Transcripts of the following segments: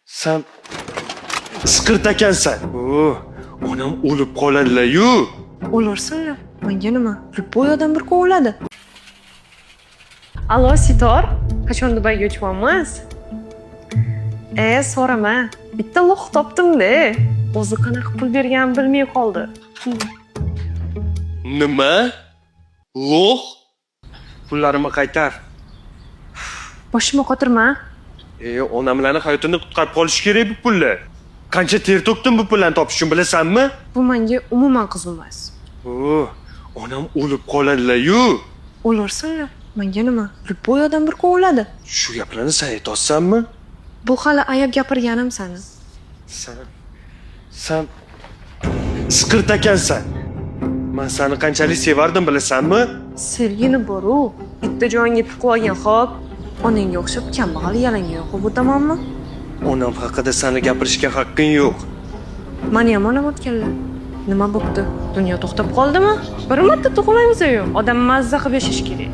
Sen siqirt ekansan. Onam o'lib qoladilar-yu. O'lursinlar. Menga nima? Любой odam bir kun o'ladi. Allo, Sitor. Qachon Dubayga uchmoqmiz? So'rama. Bitta loq topdim-da. O'zi qanaqa pul berganini bilmay qoldi. Nima? Lo'q? Pullarimni qaytar. Boshimga qotirma. Onamlarning hayotini qutqarib qolish kerak bu pullar. Qancha ter to'kdim bu pullarni topish uchun bilasanmi? Bu menga umuman qiziqmas. Onam o'lib qoladilar-yu. O'lursinlar. Menga nima? Любой odam bir kun o'ladi. Shu gaplarni sen aytolsanmi? Bu hali ayab gapirganim sani. Sen siqirt ekansan. Men seni qanchalik sevardim bilasanmi? Sevgini bor-u, bitta joyingga tiqib olgan, xo'p. Onangga o'xshab kambag'al yalangga qo'yib o'tamanmi? Onam haqida seni gapirishga haqqing yo'q. Meni ham onam o'tganlar. Nima bo'pti? Dunyo to'xtab qoldimi? Bir marta tug'ilamiz-ku. Odam mazza qilib yashash kerak.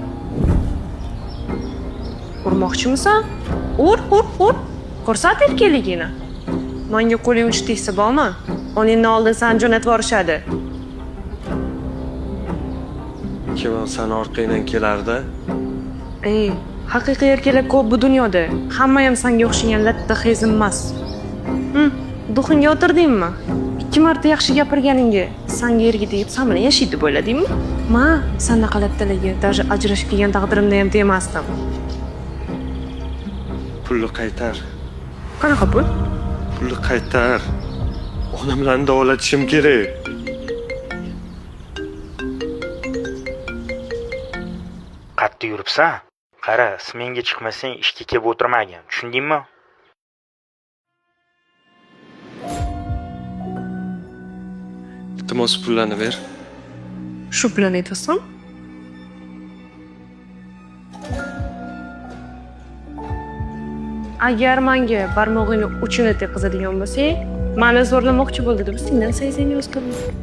Urmoqchimisan? Ur. Ko'rsat erkakligingni. Menga qo'ling uch tegsa bormi? Oningni oldin seni jo'natib yuborishadi. Kim seni orqangdan kelardi? Haqiqiy erkaklar ko'p bu dunyoda. Hamma ham senga o'xshagan latta xezim emas. Duxinga o'tirdingmi? 2 marta yaxshi gapirganingga senga erga tegib sen bilan yashaydi deb o'yladingmi? Ma, sanaqa lattalarga даже ajrashib kelgan taqdirimda ham tegmasdim. Pulni qaytar. Qanaqa pul? Pulni qaytar. Onamlarni davolatishim kerak. Qattiq yuribsan? Qara, smenga chiqmasang ishga kelib o'tirmagin, tushundingmi? Iltimos pullarni ber. Shu bilan aytasan? Agar menga barmog'ingni uchini teqizadigan bo'lsang, meni zo'rlamoqchi bo'ldi deb sendan 80 yuz qildim.